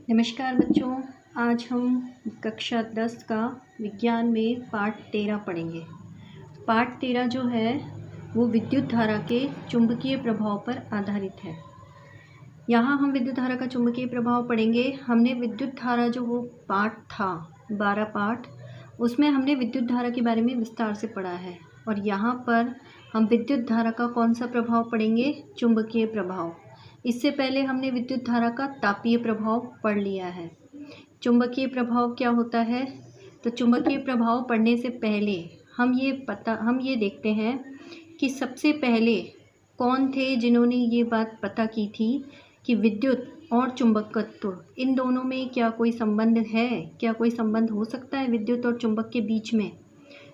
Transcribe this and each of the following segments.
नमस्कार बच्चों, आज हम कक्षा 10 का विज्ञान में पाठ 13 पढ़ेंगे। पाठ 13 जो है वो विद्युत धारा के चुंबकीय प्रभाव पर आधारित है। यहाँ हम विद्युत धारा का चुंबकीय प्रभाव पढ़ेंगे। हमने विद्युत धारा जो वो पाठ था 12 पाठ, उसमें हमने विद्युत धारा के बारे में विस्तार से पढ़ा है। और यहाँ पर हम विद्युत धारा का कौन सा प्रभाव पढ़ेंगे? चुंबकीय प्रभाव। इससे पहले हमने विद्युत धारा का तापीय प्रभाव पढ़ लिया है। चुंबकीय प्रभाव क्या होता है? तो चुंबकीय प्रभाव पढ़ने से पहले हम ये देखते हैं कि सबसे पहले कौन थे जिन्होंने ये बात पता की थी कि विद्युत और चुंबकत्व इन दोनों में क्या कोई संबंध है, क्या कोई संबंध हो सकता है विद्युत और चुंबक के बीच में।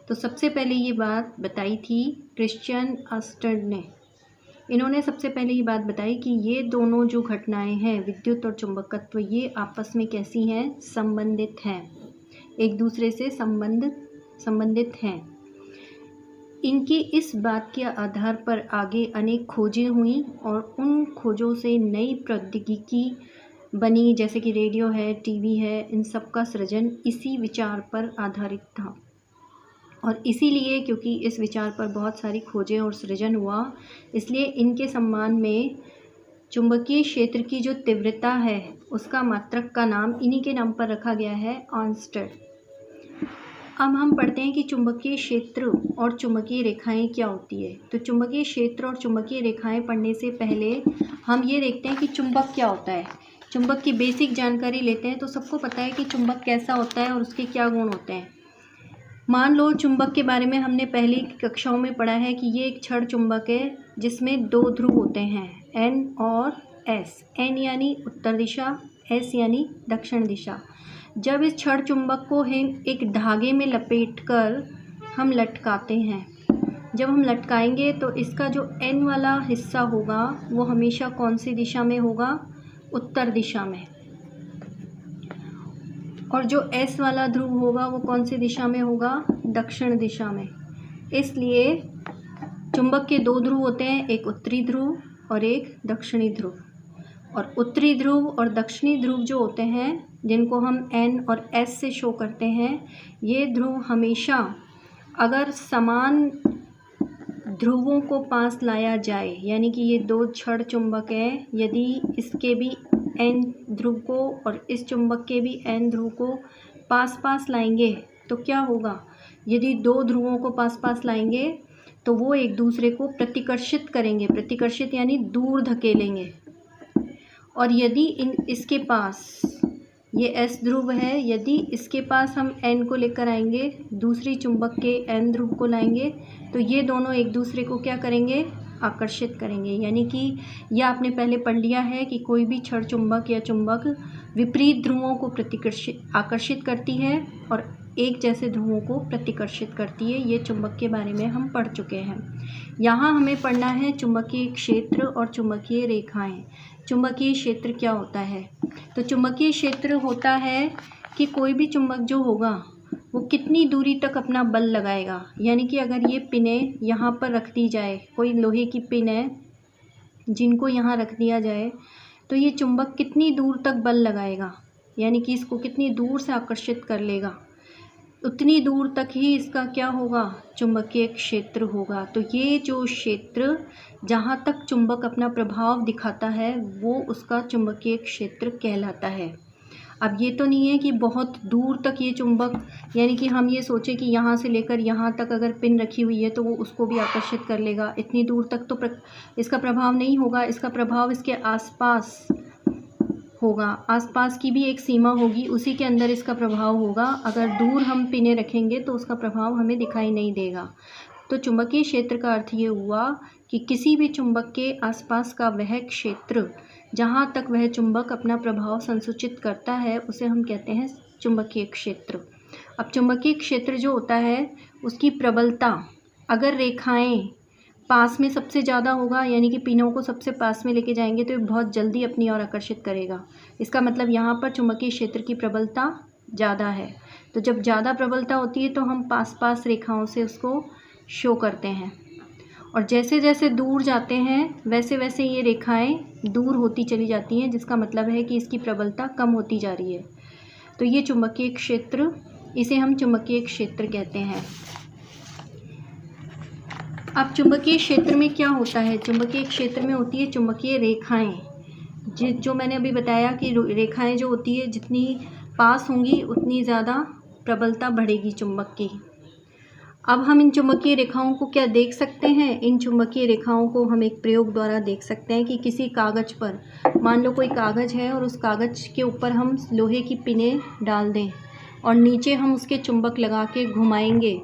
तो सबसे पहले ये बात बताई थी क्रिश्चियन ऑस्टर्ड ने। इन्होंने सबसे पहले ये बात बताई कि ये दोनों जो घटनाएं हैं, विद्युत और चुंबकत्व, ये आपस में कैसी हैं? संबंधित हैं, एक दूसरे से संबंधित हैं। इनकी इस बात के आधार पर आगे अनेक खोजें हुई और उन खोजों से नई प्रौद्योगिकी बनी, जैसे कि रेडियो है, टीवी है, इन सब का सृजन इसी विचार पर आधारित था। और इसीलिए क्योंकि इस विचार पर बहुत सारी खोजें और सृजन हुआ, इसलिए इनके सम्मान में चुंबकीय क्षेत्र की जो तीव्रता है उसका मात्रक का नाम इन्हीं के नाम पर रखा गया है, ऑर्नस्टेड। अब हम पढ़ते हैं कि चुंबकीय क्षेत्र और चुंबकीय रेखाएं क्या होती है। तो चुंबकीय क्षेत्र और चुंबकीय रेखाएं पढ़ने से पहले हम ये देखते हैं कि चुंबक क्या होता है। चुंबक की बेसिक जानकारी लेते हैं। तो सबको पता है कि चुंबक कैसा होता है और उसके क्या गुण होते हैं। मान लो चुंबक के बारे में हमने पहली कक्षाओं में पढ़ा है कि ये एक छड़ चुंबक है जिसमें दो ध्रुव होते हैं, N और S। N यानी उत्तर दिशा, S यानी दक्षिण दिशा। जब इस छड़ चुंबक को हम एक धागे में लपेटकर हम लटकाते हैं, जब हम लटकाएंगे तो इसका जो N वाला हिस्सा होगा वो हमेशा कौन सी दिशा में होगा? उत्तर दिशा में। और जो S वाला ध्रुव होगा वो कौन सी दिशा में होगा? दक्षिण दिशा में। इसलिए चुंबक के दो ध्रुव होते हैं, एक उत्तरी ध्रुव और एक दक्षिणी ध्रुव। और उत्तरी ध्रुव और दक्षिणी ध्रुव जो होते हैं, जिनको हम N और S से शो करते हैं, ये ध्रुव हमेशा अगर समान ध्रुवों को पास लाया जाए, यानी कि ये दो छड़ चुंबक हैं, यदि इसके भी N ध्रुव को और इस चुंबक के भी N ध्रुव को पास पास लाएंगे तो क्या होगा? यदि दो ध्रुवों को पास पास लाएंगे तो वो एक दूसरे को प्रतिकर्षित करेंगे। प्रतिकर्षित यानी दूर धकेलेंगे। और यदि इसके पास ये S ध्रुव है, यदि इसके पास हम N को लेकर आएंगे, दूसरी चुंबक के N ध्रुव को लाएंगे, तो ये दोनों एक दूसरे को क्या करेंगे? आकर्षित करेंगे। यानी कि यह आपने पहले पढ़ लिया है कि कोई भी छड़ चुंबक या चुंबक विपरीत ध्रुवों को आकर्षित करती है और एक जैसे ध्रुवों को प्रतिकर्षित करती है। ये चुंबक के बारे में हम पढ़ चुके हैं। यहाँ हमें पढ़ना है चुंबकीय क्षेत्र और चुंबकीय रेखाएं। चुंबकीय क्षेत्र क्या होता है? तो चुंबकीय क्षेत्र होता है कि कोई भी चुंबक जो होगा वो कितनी दूरी तक अपना बल लगाएगा। यानी कि अगर ये पिनें यहाँ पर रख दी जाए, कोई लोहे की पिन है जिनको यहाँ रख दिया जाए, तो ये चुंबक कितनी दूर तक बल लगाएगा, यानी कि इसको कितनी दूर से आकर्षित कर लेगा, उतनी दूर तक ही इसका क्या होगा? चुंबकीय क्षेत्र होगा। तो ये जो क्षेत्र जहाँ तक चुंबक अपना प्रभाव दिखाता है वो उसका चुंबकीय क्षेत्र कहलाता है। अब ये तो नहीं है कि बहुत दूर तक ये चुंबक, यानी कि हम ये सोचें कि यहाँ से लेकर यहाँ तक अगर पिन रखी हुई है तो वो उसको भी आकर्षित कर लेगा। इतनी दूर तक तो इसका प्रभाव नहीं होगा। इसका प्रभाव इसके आसपास होगा। आसपास की भी एक सीमा होगी, उसी के अंदर इसका प्रभाव होगा। अगर दूर हम पिनें रखेंगे तो उसका प्रभाव हमें दिखाई नहीं देगा। तो चुंबकीय क्षेत्र का अर्थ ये हुआ कि किसी भी चुंबक के आसपास का वह क्षेत्र जहाँ तक वह चुंबक अपना प्रभाव संसूचित करता है उसे हम कहते हैं चुंबकीय क्षेत्र। अब चुंबकीय क्षेत्र जो होता है उसकी प्रबलता, अगर रेखाएं पास में सबसे ज़्यादा होगा, यानी कि पिनों को सबसे पास में लेके जाएंगे तो ये बहुत जल्दी अपनी ओर आकर्षित करेगा। इसका मतलब यहाँ पर चुंबकीय क्षेत्र की प्रबलता ज़्यादा है। तो जब ज़्यादा प्रबलता होती है तो हम पास पास रेखाओं से उसको शो करते हैं। और जैसे जैसे दूर जाते हैं वैसे वैसे ये रेखाएं दूर होती चली जाती हैं, जिसका मतलब है कि इसकी प्रबलता कम होती जा रही है। तो ये चुंबकीय क्षेत्र, इसे हम चुंबकीय क्षेत्र कहते हैं। अब चुंबकीय क्षेत्र में क्या होता है? चुंबकीय क्षेत्र में होती है चुंबकीय रेखाएं, जो मैंने अभी बताया कि रेखाएं जो होती है जितनी पास होंगी उतनी ज़्यादा प्रबलता बढ़ेगी चुंबक की। अब हम इन चुंबकीय रेखाओं को क्या देख सकते हैं? इन चुंबकीय रेखाओं को हम एक प्रयोग द्वारा देख सकते हैं कि किसी कागज़ पर, मान लो कोई कागज़ है और उस कागज़ के ऊपर हम लोहे की पिनें डाल दें और नीचे हम उसके चुंबक लगा के घुमाएंगे,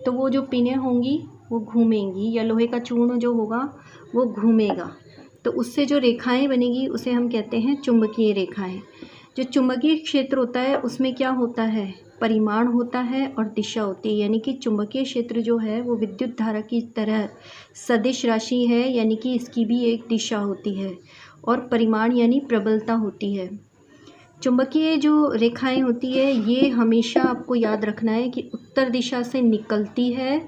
तो वो जो पिनें होंगी वो घूमेंगी, या लोहे का चूर्ण जो होगा वो घूमेगा। तो उससे जो रेखाएं बनेगी उसे हम कहते हैं चुंबकीय रेखाएं। जो चुंबकीय क्षेत्र होता है उसमें क्या होता है? परिमाण होता है और दिशा होती है। यानी कि चुंबकीय क्षेत्र जो है वो विद्युत धारा की तरह सदिश राशि है, यानी कि इसकी भी एक दिशा होती है, और परिमाण यानी प्रबलता होती है। चुंबकीय जो रेखाएं होती है ये हमेशा आपको याद रखना है कि उत्तर दिशा से निकलती है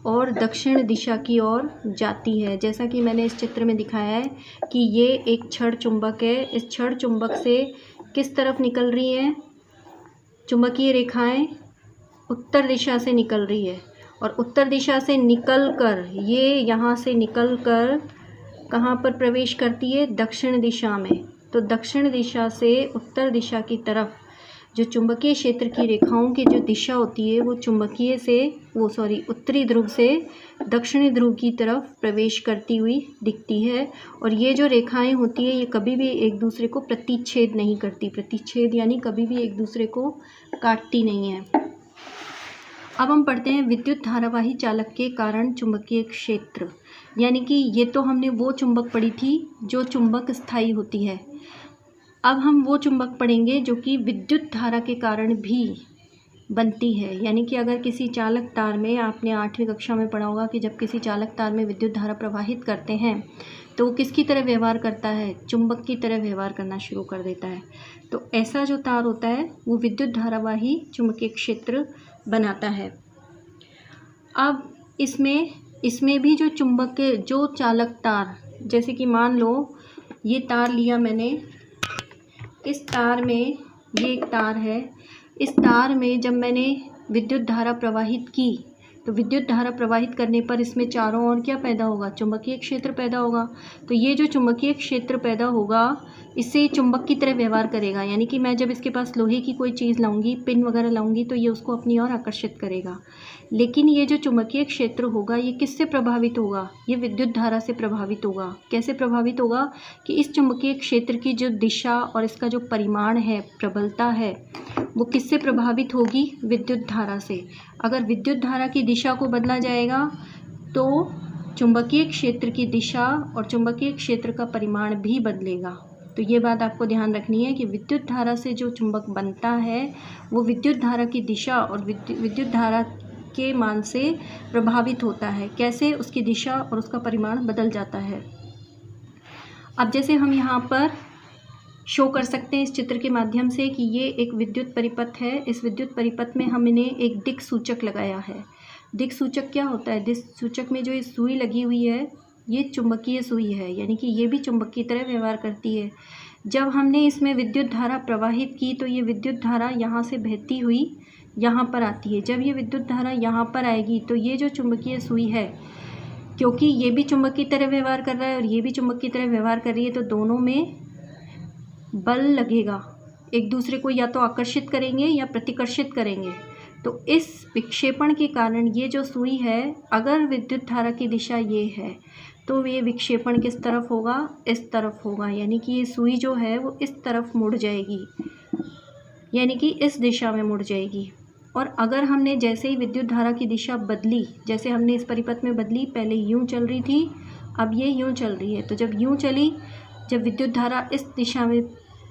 और दक्षिण दिशा की ओर जाती है। जैसा कि मैंने इस चित्र में दिखाया है कि ये एक छड़ चुंबक है। इस छड़ चुंबक से किस तरफ निकल रही हैं चुंबकीय रेखाएं? उत्तर दिशा से निकल रही है, और उत्तर दिशा से निकल कर ये यहाँ से निकल कर कहाँ पर प्रवेश करती है? दक्षिण दिशा में। तो दक्षिण दिशा से उत्तर दिशा की तरफ जो चुंबकीय क्षेत्र की रेखाओं की जो दिशा होती है वो उत्तरी ध्रुव से दक्षिणी ध्रुव की तरफ प्रवेश करती हुई दिखती है। और ये जो रेखाएं होती है ये कभी भी एक दूसरे को प्रतिच्छेद नहीं करती। प्रतिच्छेद यानी कभी भी एक दूसरे को काटती नहीं है। अब हम पढ़ते हैं विद्युत धारावाही चालक के कारण चुंबकीय क्षेत्र। यानी कि ये तो हमने वो चुंबक पढ़ी थी जो चुंबक स्थायी होती है। अब हम वो चुंबक पढ़ेंगे जो कि विद्युत धारा के कारण भी बनती है। यानी कि अगर किसी चालक तार में, आपने 8वीं कक्षा में पढ़ा होगा कि जब किसी चालक तार में विद्युत धारा प्रवाहित करते हैं तो वो किसकी तरह व्यवहार करता है? चुंबक की तरह व्यवहार करना शुरू कर देता है। तो ऐसा जो तार होता है वो विद्युत धारावाही चुंबकीय क्षेत्र बनाता है। अब इसमें भी जो चुंबक के जो चालक तार, जैसे कि मान लो ये तार लिया मैंने, इस तार में, ये एक तार है, इस तार में जब मैंने विद्युत धारा प्रवाहित की तो विद्युत धारा प्रवाहित करने पर इसमें चारों ओर क्या पैदा होगा? चुंबकीय क्षेत्र पैदा होगा। तो ये जो चुंबकीय क्षेत्र पैदा होगा इससे चुंबक की तरह व्यवहार करेगा। यानी कि मैं जब इसके पास लोहे की कोई चीज़ लाऊंगी, पिन वगैरह लाऊंगी, तो ये उसको अपनी ओर आकर्षित करेगा। लेकिन ये जो चुंबकीय क्षेत्र होगा ये किससे प्रभावित होगा? ये विद्युत धारा से प्रभावित होगा। कैसे प्रभावित होगा? कि इस चुंबकीय क्षेत्र की जो दिशा और इसका जो परिमाण है, प्रबलता है, वो किससे प्रभावित होगी? विद्युत धारा से। अगर विद्युत धारा की दिशा को बदला जाएगा तो चुंबकीय क्षेत्र की दिशा और चुंबकीय क्षेत्र का परिमाण भी बदलेगा। तो ये बात आपको ध्यान रखनी है कि विद्युत धारा से जो चुंबक बनता है वो विद्युत धारा की दिशा और विद्युत धारा के मान से प्रभावित होता है। कैसे? उसकी दिशा और उसका परिमाण बदल जाता है। अब जैसे हम यहाँ पर शो कर सकते हैं इस चित्र के माध्यम से कि ये एक विद्युत परिपथ है। इस विद्युत परिपथ में हमने एक दिक् सूचक लगाया है। दिक् सूचक क्या होता है? दिक् सूचक में जो ये सुई लगी हुई है ये चुंबकीय सुई है, यानी कि ये भी चुंबक की तरह व्यवहार करती है। जब हमने इसमें विद्युत धारा प्रवाहित की तो ये विद्युत धारा यहाँ से बहती हुई यहाँ पर आती है। जब ये विद्युत धारा यहाँ पर आएगी तो ये जो चुंबकीय सुई है, क्योंकि ये भी चुंबक की तरह व्यवहार कर रहा है और ये भी चुंबक की तरह व्यवहार कर रही है, तो दोनों में बल लगेगा, एक दूसरे को या तो आकर्षित करेंगे या प्रतिकर्षित करेंगे। तो इस विक्षेपण के कारण ये जो सुई है, अगर विद्युत धारा की दिशा ये है तो ये विक्षेपण किस तरफ होगा? इस तरफ होगा। यानी कि ये सुई जो है वो इस तरफ मुड़ जाएगी, यानी कि इस दिशा में मुड़ जाएगी। और अगर हमने जैसे ही विद्युत धारा की दिशा बदली, जैसे हमने इस परिपथ में बदली, पहले यूँ चल रही थी, अब ये यूँ चल रही है, तो जब यूँ चली, जब विद्युत धारा इस दिशा में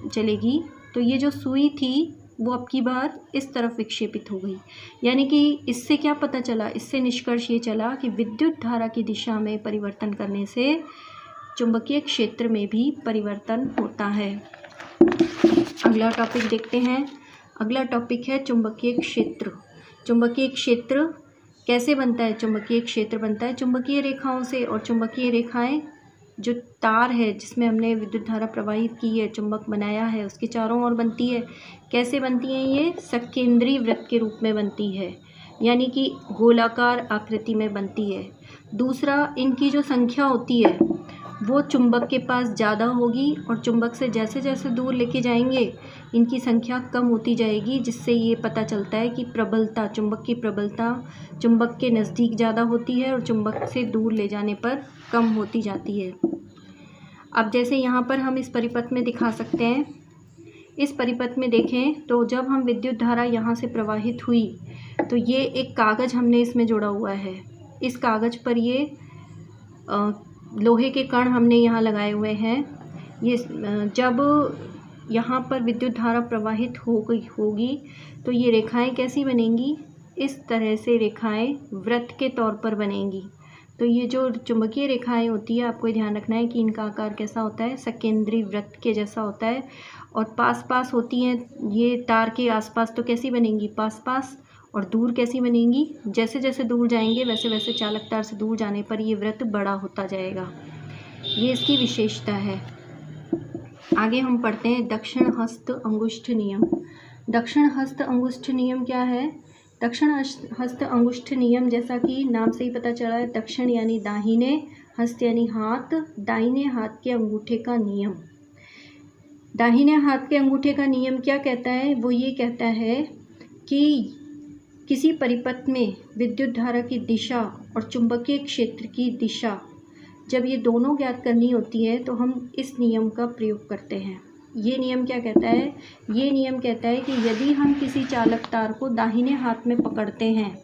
चलेगी तो ये जो सुई थी वो अब की बार इस तरफ विक्षेपित हो गई। यानी कि इससे क्या पता चला? इससे निष्कर्ष ये चला कि विद्युत धारा की दिशा में परिवर्तन करने से चुंबकीय क्षेत्र में भी परिवर्तन होता है। अगला टॉपिक देखते हैं। अगला टॉपिक है चुंबकीय क्षेत्र। चुंबकीय क्षेत्र कैसे बनता है? चुंबकीय क्षेत्र बनता है चुंबकीय रेखाओं से, और चुंबकीय रेखाएं जो तार है जिसमें हमने विद्युत धारा प्रवाहित की है, चुंबक बनाया है, उसके चारों ओर बनती है। कैसे बनती हैं? ये सकेंद्रीय वृत्त के रूप में बनती है, यानी कि गोलाकार आकृति में बनती है। दूसरा, इनकी जो संख्या होती है वो चुंबक के पास ज़्यादा होगी, और चुंबक से जैसे जैसे दूर लेके जाएंगे इनकी संख्या कम होती जाएगी, जिससे ये पता चलता है कि प्रबलता, चुंबक की प्रबलता चुंबक के नज़दीक ज़्यादा होती है और चुंबक से दूर ले जाने पर कम होती जाती है। अब जैसे यहाँ पर हम इस परिपथ में दिखा सकते हैं, इस परिपथ में देखें तो जब हम विद्युत धारा यहाँ से प्रवाहित हुई तो ये एक कागज़ हमने इसमें जोड़ा हुआ है। इस कागज़ पर ये लोहे के कण हमने यहाँ लगाए हुए हैं। ये जब यहाँ पर विद्युत धारा प्रवाहित होगी तो ये रेखाएं कैसी बनेंगी? इस तरह से रेखाएं वृत्त के तौर पर बनेंगी। तो ये जो चुंबकीय रेखाएं होती है, आपको ध्यान रखना है कि इनका आकार कैसा होता है? सकेंद्रीय वृत्त के जैसा होता है। और पास पास होती हैं ये तार के आसपास, तो कैसी बनेंगी? पास पास। और दूर कैसी बनेंगी? जैसे जैसे दूर जाएंगे वैसे वैसे चालक तार से दूर जाने पर ये वृत्त बड़ा होता जाएगा। ये इसकी विशेषता है। आगे हम पढ़ते हैं दक्षिण हस्त अंगुष्ठ नियम। दक्षिण हस्त अंगुष्ठ नियम क्या है? दक्षिण हस्त अंगुष्ठ नियम, जैसा कि नाम से ही पता चला है, दक्षिण यानी दाहिने, हस्त यानी हाथ, दाहिने हाथ के अंगूठे का नियम। दाहिने हाथ के अंगूठे का नियम क्या कहता है? वो ये कहता है कि किसी परिपथ में विद्युत धारा की दिशा और चुंबकीय क्षेत्र की दिशा जब ये दोनों ज्ञात करनी होती है तो हम इस नियम का प्रयोग करते हैं। ये नियम क्या कहता है? ये नियम कहता है कि यदि हम किसी चालक तार को दाहिने हाथ में पकड़ते हैं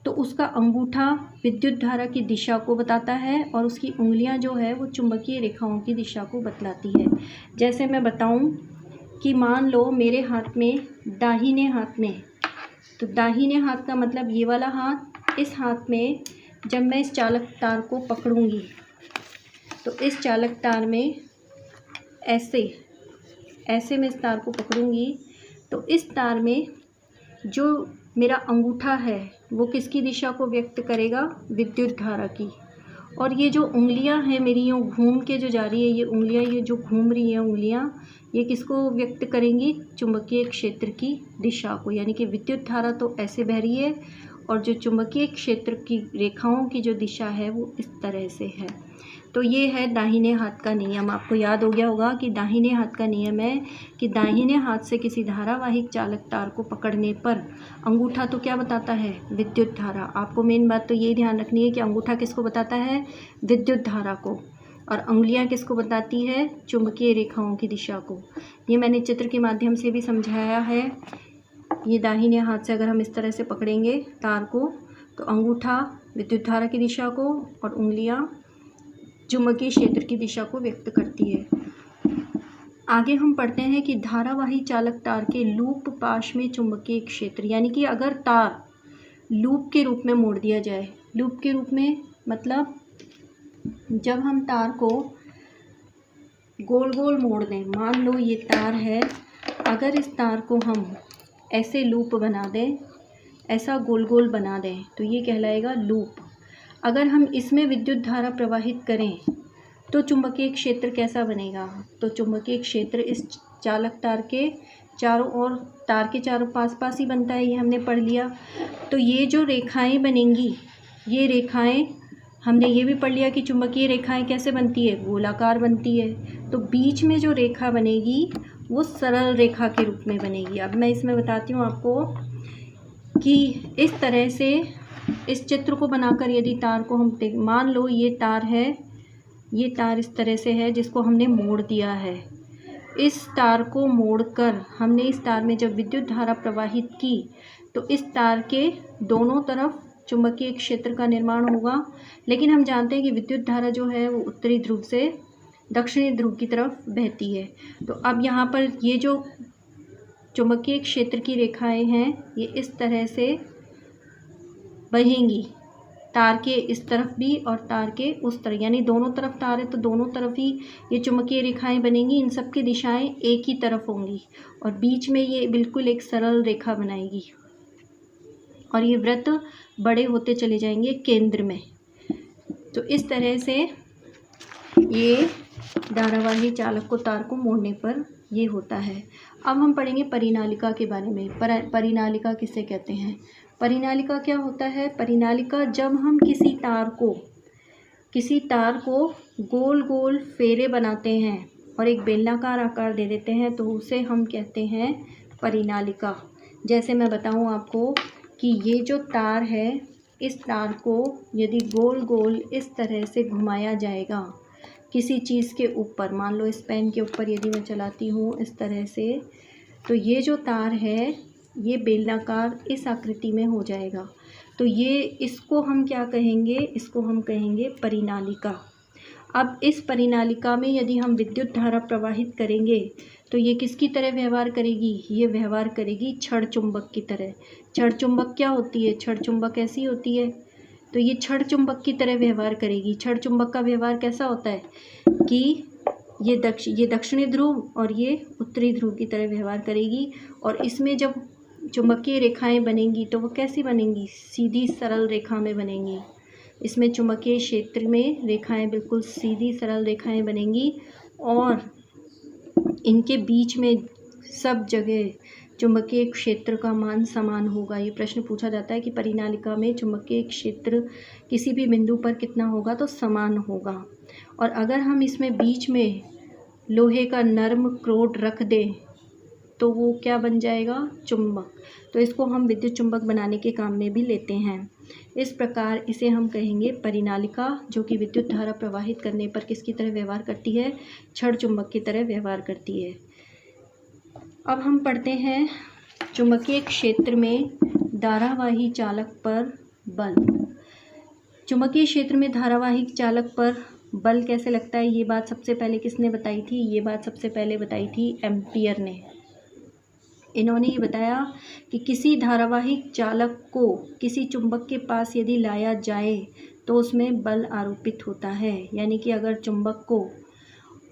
तो उसका अंगूठा विद्युत धारा की दिशा को बताता है और उसकी उंगलियां जो है वो चुंबकीय रेखाओं की दिशा को बतलाती है। जैसे मैं बताऊं कि मान लो मेरे हाथ में दाहिने हाथ में, तो दाहिने हाथ का मतलब ये वाला हाथ, इस हाथ में जब मैं इस चालक तार को पकड़ूंगी तो इस चालक तार में ऐसे मैं इस तार को पकड़ूंगी तो इस तार में जो मेरा अंगूठा है वो किसकी दिशा को व्यक्त करेगा? विद्युत धारा की। और ये जो उंगलियां हैं मेरी यूँ घूम के जो जा रही है, ये उंगलियां, ये जो घूम रही हैं उंगलियां, ये किसको व्यक्त करेंगी? चुंबकीय क्षेत्र की दिशा को। यानी कि विद्युत धारा तो ऐसे बह रही है और जो चुंबकीय क्षेत्र की रेखाओं की जो दिशा है वो इस तरह से है। तो ये है दाहिने हाथ का नियम। आपको याद हो गया होगा कि दाहिने हाथ का नियम है कि दाहिने हाथ से किसी धारावाहिक चालक तार को पकड़ने पर अंगूठा तो क्या बताता है? विद्युत धारा। आपको मेन बात तो ये ध्यान रखनी है कि अंगूठा किसको बताता है? विद्युत धारा को। और उंगलियां किसको बताती है? चुंबकीय रेखाओं की दिशा को। ये मैंने चित्र के माध्यम से भी समझाया है। ये दाहिने हाथ से अगर हम इस तरह से पकड़ेंगे तार को तो अंगूठा विद्युत धारा की दिशा को और उंगलियां चुंबकीय क्षेत्र की दिशा को व्यक्त करती है। आगे हम पढ़ते हैं कि धारावाही चालक तार के लूप पाश में चुंबकीय क्षेत्र, यानी कि अगर तार लूप के रूप में मोड़ दिया जाए। लूप के रूप में मतलब जब हम तार को गोल गोल मोड़ दें, मान लो ये तार है, अगर इस तार को हम ऐसे लूप बना दें, ऐसा गोल गोल बना दें तो ये कहलाएगा लूप। अगर हम इसमें विद्युत धारा प्रवाहित करें तो चुंबकीय क्षेत्र कैसा बनेगा? तो चुंबकीय क्षेत्र इस चालक तार के चारों ओर, तार के चारों पास ही बनता है, ये हमने पढ़ लिया। तो ये जो रेखाएं बनेंगी, ये रेखाएं हमने ये भी पढ़ लिया कि चुंबकीय रेखाएं कैसे बनती है? गोलाकार बनती है। तो बीच में जो रेखा बनेगी वो सरल रेखा के रूप में बनेगी। अब मैं इसमें बताती हूँ आपको कि इस तरह से इस चित्र को बनाकर यदि तार को हम मान लो ये तार है, ये तार इस तरह से है जिसको हमने मोड़ दिया है। इस तार को मोड़कर हमने इस तार में जब विद्युत धारा प्रवाहित की तो इस तार के दोनों तरफ चुंबकीय क्षेत्र का निर्माण होगा। लेकिन हम जानते हैं कि विद्युत धारा जो है वो उत्तरी ध्रुव से दक्षिणी ध्रुव की तरफ बहती है। तो अब यहाँ पर ये जो चुंबकीय क्षेत्र की रेखाएं हैं ये इस तरह से बहेंगी, तार के इस तरफ भी और तार के उस तरफ, यानी दोनों तरफ तार है तो दोनों तरफ ही ये चुंबकीय रेखाएं बनेंगी। इन सब की दिशाएं एक ही तरफ होंगी और बीच में ये बिल्कुल एक सरल रेखा बनाएगी। और ये वृत्त बड़े होते चले जाएंगे केंद्र में। तो इस तरह से ये धारावाही चालक को तार को मोड़ने पर ये होता है। अब हम पढ़ेंगे परिनालिका के बारे में। परिनालिका किसे कहते हैं? परिनालिका क्या होता है? परिनालिका जब हम किसी तार को गोल गोल फेरे बनाते हैं और एक बेलनाकार आकार दे देते हैं तो उसे हम कहते हैं परिनालिका। जैसे मैं बताऊं आपको कि ये जो तार है, इस तार को यदि गोल गोल इस तरह से घुमाया जाएगा किसी चीज़ के ऊपर, मान लो इस पेन के ऊपर यदि मैं चलाती हूँ इस तरह से, तो ये जो तार है ये बेलनाकार इस आकृति में हो जाएगा। तो इसको हम क्या कहेंगे? इसको हम कहेंगे परिनालिका। अब इस परिनालिका में यदि हम विद्युत धारा प्रवाहित करेंगे तो ये किसकी तरह व्यवहार करेगी? ये व्यवहार करेगी छड़ चुंबक की तरह। छड़ चुंबक क्या होती है? छड़ चुंबक ऐसी होती है। तो ये छड़ चुंबक की तरह व्यवहार करेगी। छड़ चुंबक का व्यवहार कैसा होता है कि ये दक्षिणी ध्रुव और ये उत्तरी ध्रुव की तरह व्यवहार करेगी। और इसमें जब चुंबकीय रेखाएं बनेंगी तो वो कैसी बनेंगी? सीधी सरल रेखा में बनेंगी। इसमें चुंबकीय क्षेत्र में रेखाएं बिल्कुल सीधी सरल रेखाएं बनेंगी और इनके बीच में सब जगह चुंबकीय क्षेत्र का मान समान होगा। ये प्रश्न पूछा जाता है कि परिनालिका में चुंबकीय क्षेत्र किसी भी बिंदु पर कितना होगा? तो समान होगा। और अगर हम इसमें बीच में लोहे का नर्म क्रोड रख दें तो वो क्या बन जाएगा? चुंबक। तो इसको हम विद्युत चुंबक बनाने के काम में भी लेते हैं। इस प्रकार इसे हम कहेंगे परिनालिका, जो कि विद्युत धारा प्रवाहित करने पर किसकी तरह व्यवहार करती है? छड़ चुंबक की तरह व्यवहार करती है। अब हम पढ़ते हैं चुंबकीय क्षेत्र में धारावाही चालक पर बल। चुंबकीय क्षेत्र में धारावाही चालक पर बल कैसे लगता है? ये बात सबसे पहले किसने बताई थी? ये बात सबसे पहले बताई थी एम्पियर ने। इन्होंने ये बताया कि किसी धारावाहिक चालक को किसी चुंबक के पास यदि लाया जाए तो उसमें बल आरोपित होता है। यानी कि अगर चुंबक को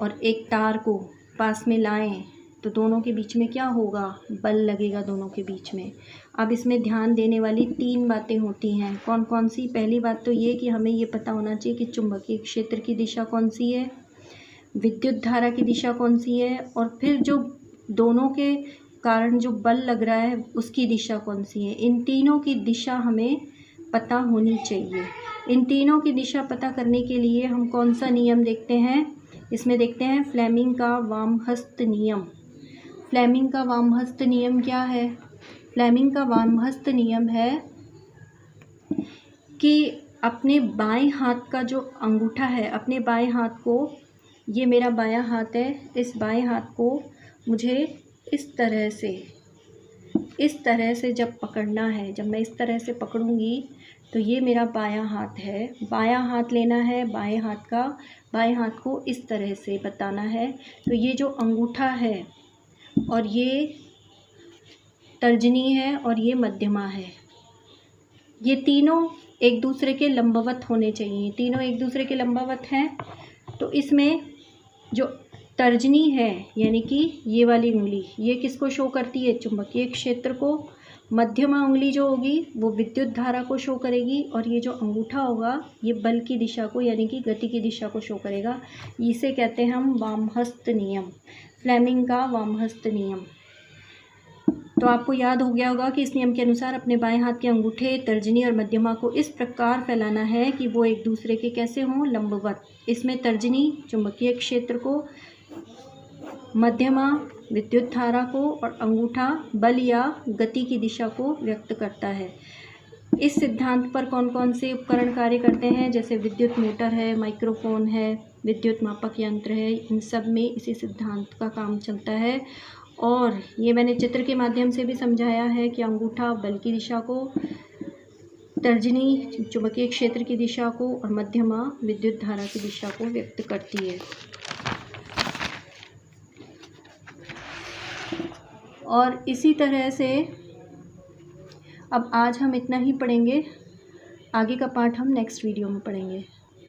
और एक तार को पास में लाएं तो दोनों के बीच में क्या होगा? बल लगेगा दोनों के बीच में। अब इसमें ध्यान देने वाली 3 बातें होती हैं। कौन कौन सी? पहली बात तो ये कि हमें ये पता होना चाहिए कि चुंबकीय क्षेत्र की दिशा कौन सी है, विद्युत धारा की दिशा कौन सी है, और फिर जो दोनों के कारण जो बल लग रहा है उसकी दिशा कौन सी है। इन तीनों की दिशा हमें पता होनी चाहिए। इन तीनों की दिशा पता करने के लिए हम कौन सा नियम देखते हैं? इसमें देखते हैं फ्लेमिंग का वामहस्त नियम। फ्लेमिंग का वामहस्त नियम क्या है? फ्लेमिंग का वामहस्त नियम है कि अपने बाएं हाथ का जो अंगूठा है, अपने बाएं हाथ को, ये मेरा बायां हाथ है, इस बाएं हाथ को मुझे इस तरह से जब पकड़ना है, जब मैं इस तरह से पकड़ूंगी तो ये मेरा बायां हाथ है। बायां हाथ लेना है, बाएं हाथ को इस तरह से बताना है। तो ये जो अंगूठा है और ये तर्जनी है और ये मध्यमा है, ये तीनों एक दूसरे के लंबवत होने चाहिए। तीनों एक दूसरे के लंबवत हैं। तो इसमें जो तर्जनी है यानी कि ये वाली उंगली, ये किसको शो करती है? चुंबकीय क्षेत्र को। मध्यमा उंगली जो होगी वो विद्युत धारा को शो करेगी और ये जो अंगूठा होगा ये बल की दिशा को यानी कि गति की दिशा को शो करेगा। इसे कहते हैं हम वामहस्त नियम, फ्लेमिंग का वामहस्त नियम। तो आपको याद हो गया होगा कि इस नियम के अनुसार अपने बाएं हाथ के अंगूठे, तर्जनी और मध्यमा को इस प्रकार फैलाना है कि वो एक दूसरे के कैसे हों? लंबवत। इसमें तर्जनी चुंबकीय क्षेत्र को, मध्यमा विद्युत धारा को और अंगूठा बल या गति की दिशा को व्यक्त करता है। इस सिद्धांत पर कौन कौन से उपकरण कार्य करते हैं? जैसे विद्युत मोटर है, माइक्रोफोन है, विद्युत मापक यंत्र है, इन सब में इसी सिद्धांत का काम चलता है। और ये मैंने चित्र के माध्यम से भी समझाया है कि अंगूठा बल की दिशा को, तर्जनी चुंबकीय क्षेत्र की दिशा को और मध्यमा विद्युत धारा की दिशा को व्यक्त करती है। और इसी तरह से अब आज हम इतना ही पढ़ेंगे। आगे का पाठ हम नेक्स्ट वीडियो में पढ़ेंगे।